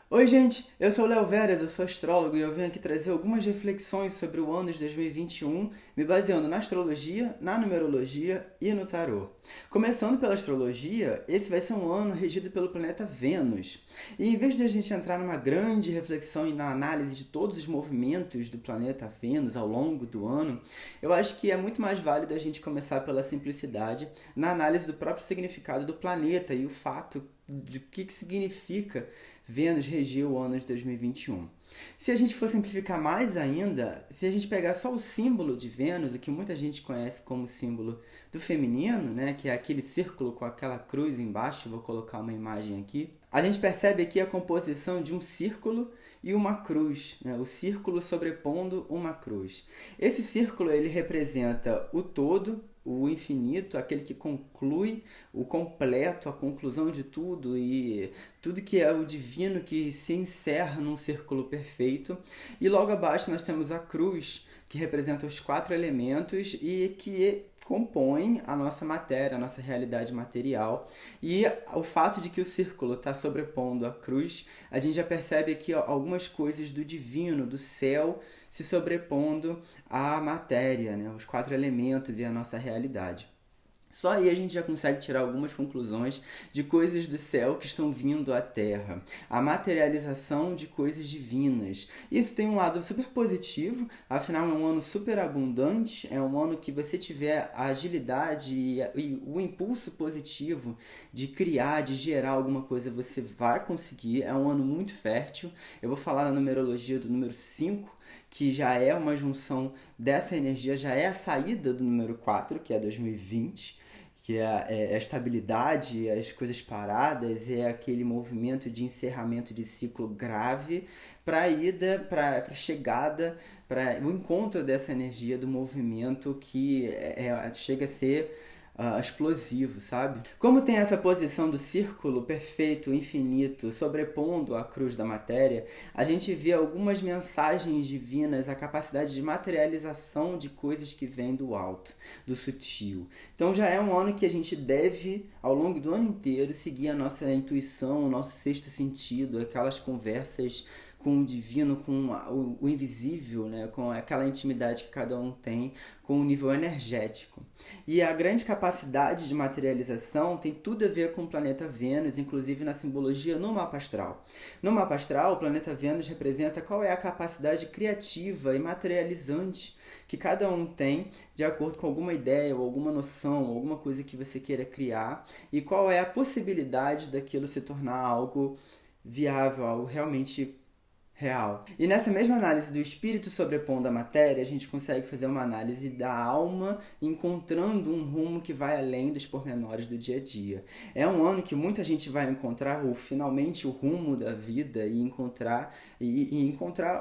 Oi, gente, eu sou o Léo Veras, eu sou astrólogo e eu venho aqui trazer algumas reflexões sobre o ano de 2021, me baseando na astrologia, na numerologia e no tarô. Começando pela astrologia, esse vai ser um ano regido pelo planeta Vênus. E em vez de a gente entrar numa grande reflexão e na análise de todos os movimentos do planeta Vênus ao longo do ano, eu acho que é muito mais válido a gente começar pela simplicidade, na análise do próprio significado do planeta e o fato de o que significa Vênus regiu o ano de 2021. Se a gente for simplificar mais ainda, se a gente pegar só o símbolo de Vênus, o que muita gente conhece como símbolo do feminino, né, que é aquele círculo com aquela cruz embaixo, vou colocar uma imagem aqui, a gente percebe aqui a composição de um círculo e uma cruz, né, o círculo sobrepondo uma cruz. Esse círculo ele representa o todo, o infinito, aquele que conclui o completo, a conclusão de tudo e tudo que é o divino que se encerra num círculo perfeito. E logo abaixo nós temos a cruz, que representa os quatro elementos e que compõem a nossa matéria, a nossa realidade material. E o fato de que o círculo está sobrepondo a cruz, a gente já percebe aqui algumas coisas do divino, do céu, se sobrepondo à matéria, né? Os quatro elementos e a nossa realidade. Só aí a gente já consegue tirar algumas conclusões de coisas do céu que estão vindo à Terra. A materialização de coisas divinas. Isso tem um lado super positivo, afinal é um ano super abundante, é um ano que você tiver a agilidade e o impulso positivo de criar, de gerar alguma coisa, você vai conseguir. É um ano muito fértil. Eu vou falar na numerologia do número 5, que já é uma junção dessa energia, já é a saída do número 4, que é 2020, que é a estabilidade, as coisas paradas, é aquele movimento de encerramento de ciclo grave para a ida, para a chegada, para o encontro dessa energia do movimento que chega a ser explosivo, sabe? Como tem essa posição do círculo perfeito, infinito, sobrepondo a cruz da matéria, a gente vê algumas mensagens divinas, a capacidade de materialização de coisas que vêm do alto, do sutil. Então já é um ano que a gente deve, ao longo do ano inteiro, seguir a nossa intuição, o nosso sexto sentido, aquelas conversas com o divino, com o invisível, né? Com aquela intimidade que cada um tem com o nível energético. E a grande capacidade de materialização tem tudo a ver com o planeta Vênus, inclusive na simbologia no mapa astral. No mapa astral, o planeta Vênus representa qual é a capacidade criativa e materializante que cada um tem de acordo com alguma ideia ou alguma noção, alguma coisa que você queira criar e qual é a possibilidade daquilo se tornar algo viável, algo realmente real. E nessa mesma análise do espírito sobrepondo a matéria, a gente consegue fazer uma análise da alma encontrando um rumo que vai além dos pormenores do dia a dia. É um ano que muita gente vai encontrar finalmente o rumo da vida e encontrar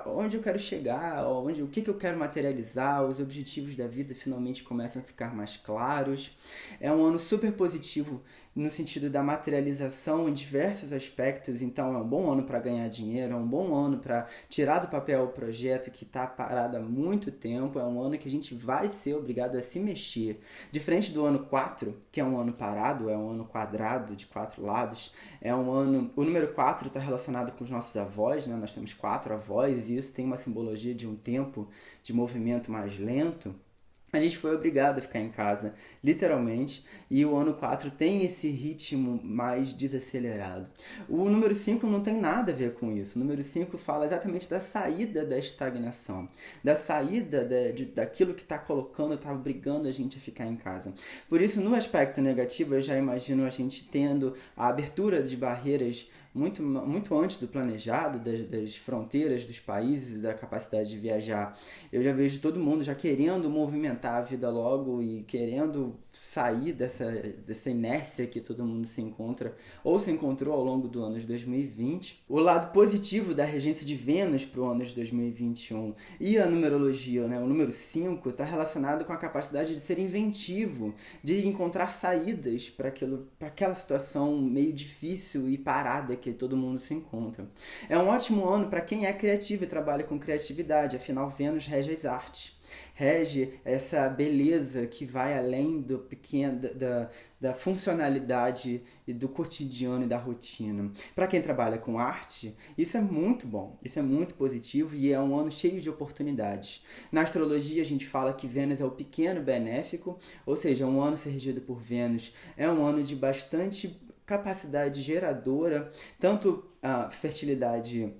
onde eu quero chegar, o que eu quero materializar, os objetivos da vida finalmente começam a ficar mais claros. É um ano super positivo no sentido da materialização em diversos aspectos, então é um bom ano para ganhar dinheiro, é um bom ano para tirar do papel o projeto que está parado há muito tempo, é um ano que a gente vai ser obrigado a se mexer. Diferente do ano 4, que é um ano parado, é um ano quadrado de quatro lados, é um ano... O número 4 está relacionado com os nossos avós, né? Nós temos 4 avós e isso tem uma simbologia de um tempo de movimento mais lento. A gente foi obrigado a ficar em casa, literalmente, e o ano 4 tem esse ritmo mais desacelerado. O número 5 não tem nada a ver com isso. O número 5 fala exatamente da saída da estagnação, da saída daquilo que está colocando, está obrigando a gente a ficar em casa. Por isso, no aspecto negativo, eu já imagino a gente tendo a abertura de barreiras muito antes do planejado, das fronteiras dos países e da capacidade de viajar. Eu já vejo todo mundo já querendo movimentar a vida logo e querendo sair dessa inércia que todo mundo se encontra ou se encontrou ao longo do ano de 2020. O lado positivo da regência de Vênus para o ano de 2021 e a numerologia, né? O número 5 está relacionado com a capacidade de ser inventivo, de encontrar saídas para aquela situação meio difícil e parada que todo mundo se encontra. É um ótimo ano para quem é criativo e trabalha com criatividade, afinal Vênus rege as artes. Rege essa beleza que vai além do pequeno, da funcionalidade e do cotidiano e da rotina. Para quem trabalha com arte, isso é muito bom, isso é muito positivo e é um ano cheio de oportunidades. Na astrologia, a gente fala que Vênus é o pequeno benéfico, ou seja, um ano ser regido por Vênus é um ano de bastante capacidade geradora, tanto a fertilidade,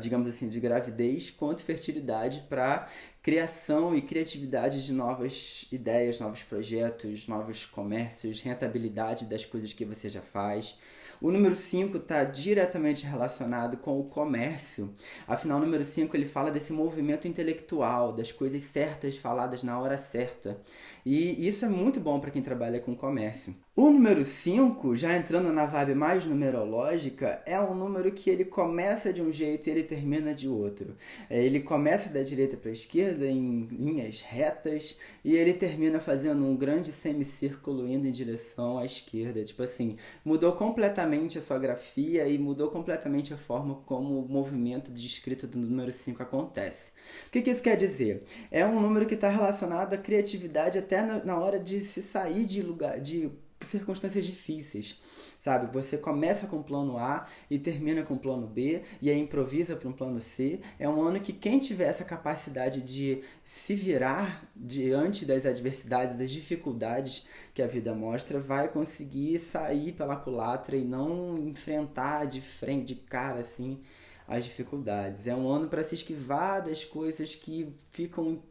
digamos assim, de gravidez, quanto fertilidade para criação e criatividade de novas ideias, novos projetos, novos comércios, rentabilidade das coisas que você já faz. O número 5 está diretamente relacionado com o comércio. Afinal, o número 5 ele fala desse movimento intelectual, das coisas certas faladas na hora certa. E isso é muito bom para quem trabalha com comércio. O número 5, já entrando na vibe mais numerológica, é um número que ele começa de um jeito e ele termina de outro. Ele começa da direita para a esquerda em linhas retas e ele termina fazendo um grande semicírculo indo em direção à esquerda. Tipo assim, mudou completamente a sua grafia e mudou completamente a forma como o movimento de escrita do número 5 acontece. O que isso quer dizer? É um número que está relacionado à criatividade até na hora de se sair de lugar, de circunstâncias difíceis, sabe? Você começa com o plano A e termina com o plano B e aí improvisa para um plano C. É um ano que quem tiver essa capacidade de se virar diante das adversidades, das dificuldades que a vida mostra, vai conseguir sair pela culatra e não enfrentar de frente, de cara assim, as dificuldades. É um ano para se esquivar das coisas que ficam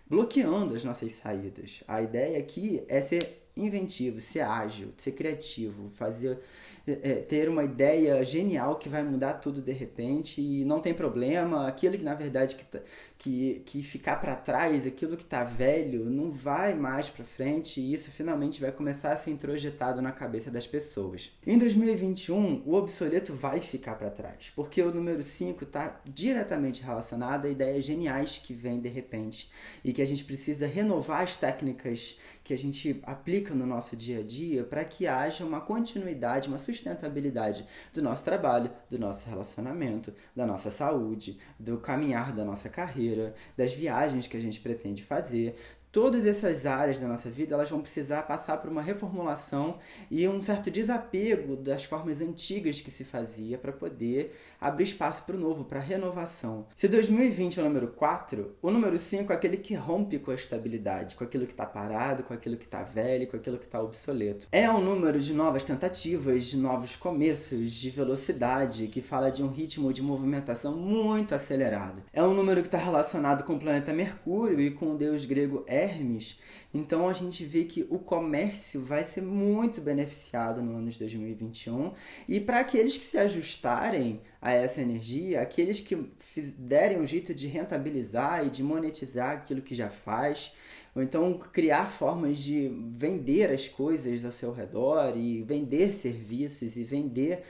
bloqueando as nossas saídas. A ideia aqui é ser inventivo, ser ágil, ser criativo, ter uma ideia genial que vai mudar tudo de repente e não tem problema. Aquilo que na verdade que ficar para trás, aquilo que está velho, não vai mais para frente e isso finalmente vai começar a ser introjetado na cabeça das pessoas. Em 2021, o obsoleto vai ficar para trás, porque o número 5 está diretamente relacionado a ideias geniais que vêm de repente e que a gente precisa renovar as técnicas que a gente aplica no nosso dia a dia para que haja uma continuidade, uma sustentabilidade do nosso trabalho, do nosso relacionamento, da nossa saúde, do caminhar da nossa carreira, das viagens que a gente pretende fazer. Todas essas áreas da nossa vida elas vão precisar passar por uma reformulação e um certo desapego das formas antigas que se fazia para poder abrir espaço para o novo, para a renovação. Se 2020 é o número 4, o número 5 é aquele que rompe com a estabilidade, com aquilo que está parado, com aquilo que está velho, com aquilo que está obsoleto. É um número de novas tentativas, de novos começos, de velocidade, que fala de um ritmo de movimentação muito acelerado. É um número que está relacionado com o planeta Mercúrio e com o deus grego Hermes, então a gente vê que o comércio vai ser muito beneficiado no ano de 2021 e para aqueles que se ajustarem a essa energia, aqueles que derem um jeito de rentabilizar e de monetizar aquilo que já faz, ou então criar formas de vender as coisas ao seu redor e vender serviços e vender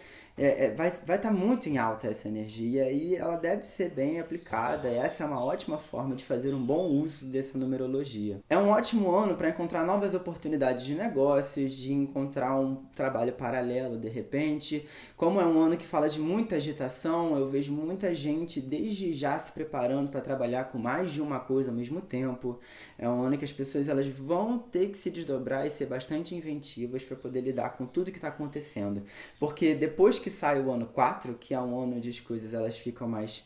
vai estar muito em alta essa energia e ela deve ser bem aplicada. Essa é uma ótima forma de fazer um bom uso dessa numerologia. É um ótimo ano para encontrar novas oportunidades de negócios, de encontrar um trabalho paralelo de repente. Como é um ano que fala de muita agitação, eu vejo muita gente desde já se preparando para trabalhar com mais de uma coisa ao mesmo tempo. É um ano que as pessoas elas vão ter que se desdobrar e ser bastante inventivas para poder lidar com tudo que está acontecendo. Porque depois que sai o ano 4, que é um ano onde as coisas elas ficam mais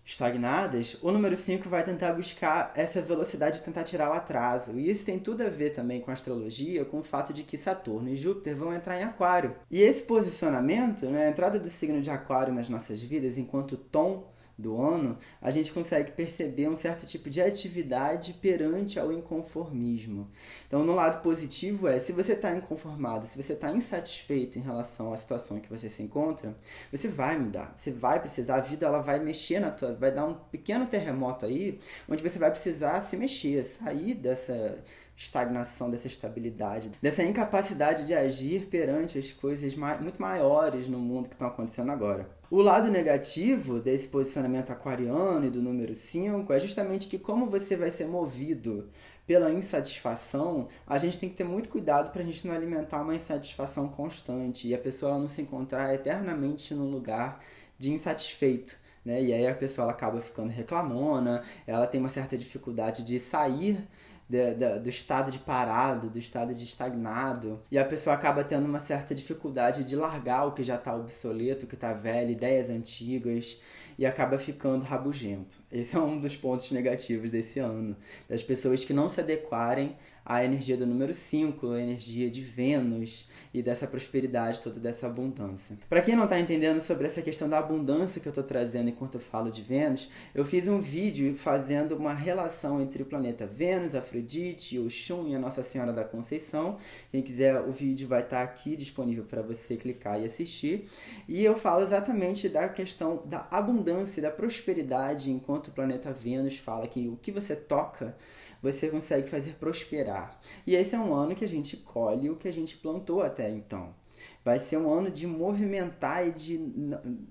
estagnadas, o número 5 vai tentar buscar essa velocidade, tentar tirar o atraso. E isso tem tudo a ver também com a astrologia, com o fato de que Saturno e Júpiter vão entrar em Aquário. E esse posicionamento, né, a entrada do signo de Aquário nas nossas vidas, enquanto tom do ano, a gente consegue perceber um certo tipo de atividade perante ao inconformismo. Então, no lado positivo se você está inconformado, se você está insatisfeito em relação à situação em que você se encontra, você vai mudar, você vai precisar, a vida ela vai mexer vai dar um pequeno terremoto aí, onde você vai precisar se mexer, sair dessa estagnação, dessa estabilidade, dessa incapacidade de agir perante as coisas muito maiores no mundo que estão acontecendo agora. O lado negativo desse posicionamento aquariano e do número 5 é justamente que como você vai ser movido pela insatisfação, a gente tem que ter muito cuidado para a gente não alimentar uma insatisfação constante e a pessoa não se encontrar eternamente num lugar de insatisfeito. Né? E aí a pessoa ela acaba ficando reclamona, ela tem uma certa dificuldade de sair do estado de parado, do estado de estagnado, e a pessoa acaba tendo uma certa dificuldade de largar o que já está obsoleto, o que está velho, ideias antigas, e acaba ficando rabugento. Esse é um dos pontos negativos desse ano, das pessoas que não se adequarem à energia do número 5, a energia de Vênus e dessa prosperidade toda, dessa abundância. Para quem não está entendendo sobre essa questão da abundância que eu estou trazendo enquanto eu falo de Vênus, eu fiz um vídeo fazendo uma relação entre o planeta Vênus, Afrodite, Oxum e a Nossa Senhora da Conceição. Quem quiser, o vídeo vai estar aqui disponível para você clicar e assistir. E eu falo exatamente da questão da abundância e da prosperidade, enquanto o planeta Vênus fala que o que você toca, você consegue fazer prosperar. E esse é um ano que a gente colhe o que a gente plantou até então. Vai ser um ano de movimentar e de...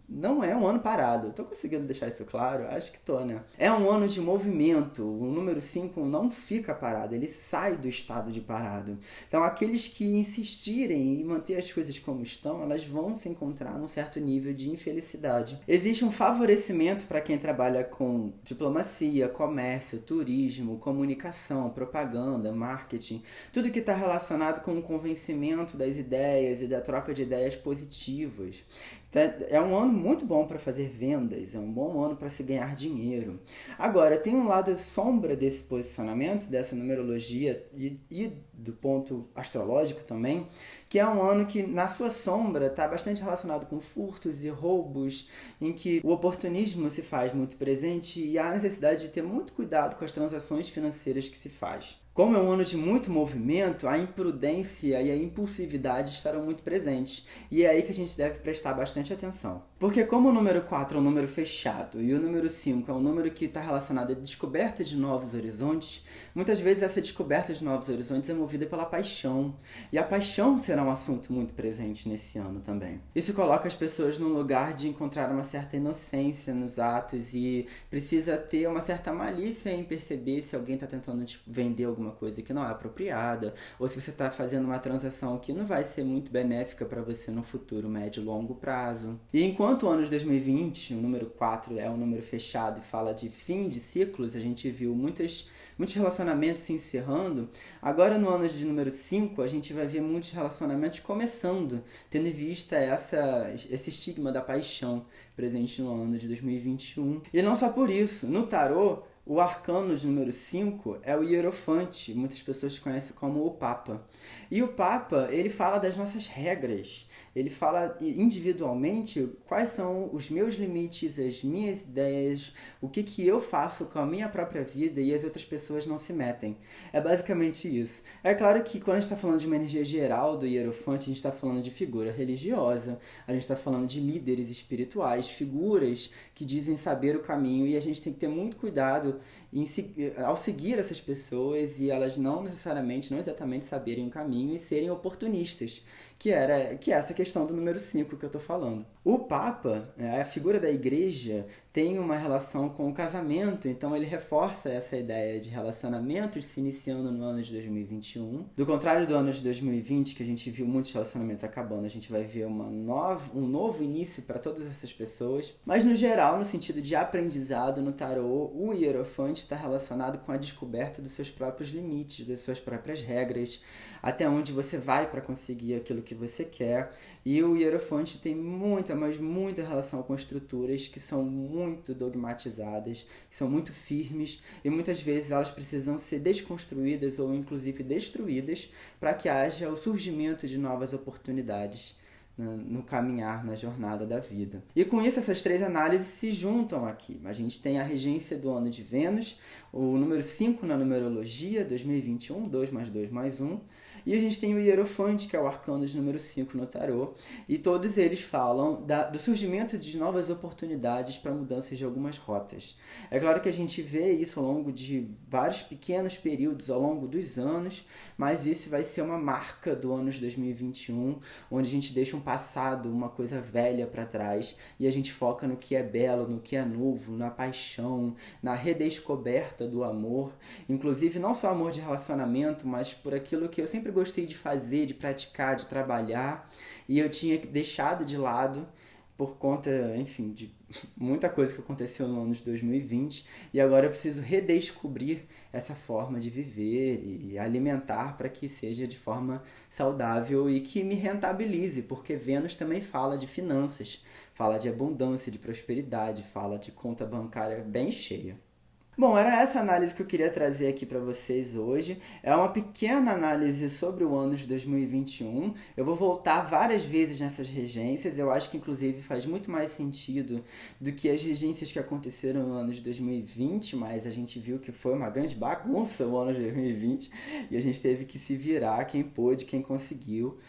Não é um ano parado. Tô conseguindo deixar isso claro? Acho que tô, né? É um ano de movimento. O número 5 não fica parado. Ele sai do estado de parado. Então, aqueles que insistirem em manter as coisas como estão, elas vão se encontrar num certo nível de infelicidade. Existe um favorecimento para quem trabalha com diplomacia, comércio, turismo, comunicação, propaganda, marketing. Tudo que está relacionado com o convencimento das ideias e da troca de ideias positivas. É um ano muito bom para fazer vendas, é um bom ano para se ganhar dinheiro. Agora, tem um lado sombra desse posicionamento, dessa numerologia e do ponto astrológico também, que é um ano que na sua sombra está bastante relacionado com furtos e roubos, em que o oportunismo se faz muito presente e há a necessidade de ter muito cuidado com as transações financeiras que se faz. Como é um ano de muito movimento, a imprudência e a impulsividade estarão muito presentes. E é aí que a gente deve prestar bastante atenção. Porque como o número 4 é um número fechado e o número 5 é um número que está relacionado à descoberta de novos horizontes, muitas vezes essa descoberta de novos horizontes é movida pela paixão. E a paixão será um assunto muito presente nesse ano também. Isso coloca as pessoas num lugar de encontrar uma certa inocência nos atos e precisa ter uma certa malícia em perceber se alguém está tentando vender alguma coisa que não é apropriada, ou se você está fazendo uma transação que não vai ser muito benéfica para você no futuro médio e longo prazo. E enquanto o ano de 2020, o número 4 é um número fechado e fala de fim de ciclos, a gente viu muitos relacionamentos se encerrando. Agora no ano de número 5, a gente vai ver muitos relacionamentos começando, tendo em vista esse estigma da paixão presente no ano de 2021. E não só por isso, no tarô, o arcano de número 5 é o Hierofante, muitas pessoas conhecem como o Papa. E o Papa, ele fala das nossas regras. Ele fala individualmente quais são os meus limites, as minhas ideias, o que eu faço com a minha própria vida e as outras pessoas não se metem. É basicamente isso. É claro que quando a gente está falando de uma energia geral do Hierofante, a gente está falando de figura religiosa, a gente está falando de líderes espirituais, figuras que dizem saber o caminho e a gente tem que ter muito cuidado ao seguir essas pessoas e elas não exatamente saberem o caminho e serem oportunistas, que é essa questão do número 5 que eu estou falando. O Papa, a figura da igreja, tem uma relação com o casamento, então ele reforça essa ideia de relacionamentos se iniciando no ano de 2021. Do contrário do ano de 2020, que a gente viu muitos relacionamentos acabando, a gente vai ver um novo início para todas essas pessoas. Mas no geral, no sentido de aprendizado no tarô, o Hierofante está relacionado com a descoberta dos seus próprios limites, das suas próprias regras, até onde você vai para conseguir aquilo que você quer. E o Hierofante tem muita relação com estruturas que são muito dogmatizadas, que são muito firmes e muitas vezes elas precisam ser desconstruídas ou inclusive destruídas para que haja o surgimento de novas oportunidades no caminhar, na jornada da vida. E com isso, essas três análises se juntam aqui. A gente tem a regência do ano de Vênus, o número 5 na numerologia, 2021, 2 mais 2 mais 1, E a gente tem o Hierofante, que é o arcano de número 5 no tarô, e todos eles falam do surgimento de novas oportunidades para mudanças de algumas rotas. É claro que a gente vê isso ao longo de vários pequenos períodos ao longo dos anos, mas esse vai ser uma marca do ano de 2021, onde a gente deixa um passado, uma coisa velha para trás, e a gente foca no que é belo, no que é novo, na paixão, na redescoberta do amor, inclusive não só amor de relacionamento, mas por aquilo que eu sempre gostei de fazer, de praticar, de trabalhar, e eu tinha deixado de lado por conta, enfim, de muita coisa que aconteceu no ano de 2020, e agora eu preciso redescobrir essa forma de viver e alimentar para que seja de forma saudável e que me rentabilize, porque Vênus também fala de finanças, fala de abundância, de prosperidade, fala de conta bancária bem cheia. Bom, era essa análise que eu queria trazer aqui para vocês hoje. É uma pequena análise sobre o ano de 2021. Eu vou voltar várias vezes nessas regências. Eu acho que, inclusive, faz muito mais sentido do que as regências que aconteceram no ano de 2020, mas a gente viu que foi uma grande bagunça o ano de 2020 e a gente teve que se virar, quem pôde, quem conseguiu.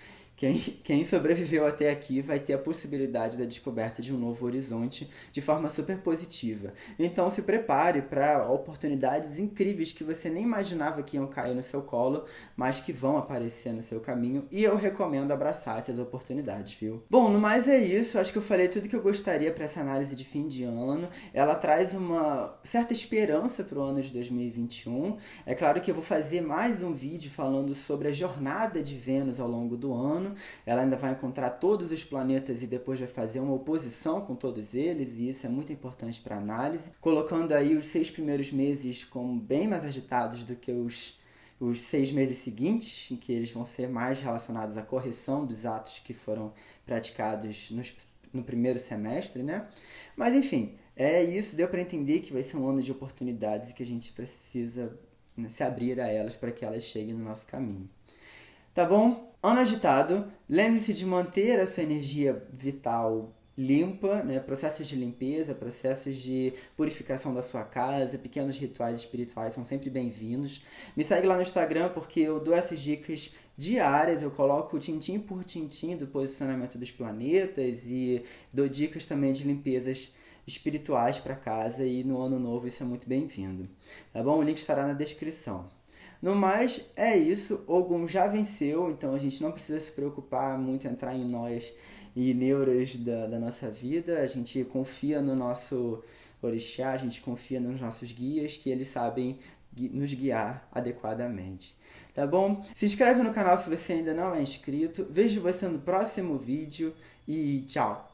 Quem sobreviveu até aqui vai ter a possibilidade da descoberta de um novo horizonte de forma super positiva. Então se prepare para oportunidades incríveis que você nem imaginava que iam cair no seu colo, mas que vão aparecer no seu caminho, e eu recomendo abraçar essas oportunidades, viu? Bom, no mais é isso. Acho que eu falei tudo que eu gostaria para essa análise de fim de ano. Ela traz uma certa esperança para o ano de 2021. É claro que eu vou fazer mais um vídeo falando sobre a jornada de Vênus ao longo do ano. Ela ainda vai encontrar todos os planetas e depois vai fazer uma oposição com todos eles, e isso é muito importante para a análise, colocando aí os 6 primeiros meses como bem mais agitados do que os 6 meses seguintes, em que eles vão ser mais relacionados à correção dos atos que foram praticados no primeiro semestre, né? Mas enfim, é isso, deu para entender que vai ser um ano de oportunidades e que a gente precisa, né, se abrir a elas para que elas cheguem no nosso caminho. Tá bom? Ano agitado, lembre-se de manter a sua energia vital limpa, né? Processos de limpeza, processos de purificação da sua casa, pequenos rituais espirituais são sempre bem-vindos. Me segue lá no Instagram porque eu dou essas dicas diárias, eu coloco tintim por tintim do posicionamento dos planetas e dou dicas também de limpezas espirituais para casa, e no ano novo isso é muito bem-vindo. Tá bom? O link estará na descrição. No mais, é isso. Ogum já venceu, então a gente não precisa se preocupar muito, entrar em nós e neuras da nossa vida. A gente confia no nosso orixá, a gente confia nos nossos guias, que eles sabem nos guiar adequadamente. Tá bom? Se inscreve no canal se você ainda não é inscrito. Vejo você no próximo vídeo e tchau!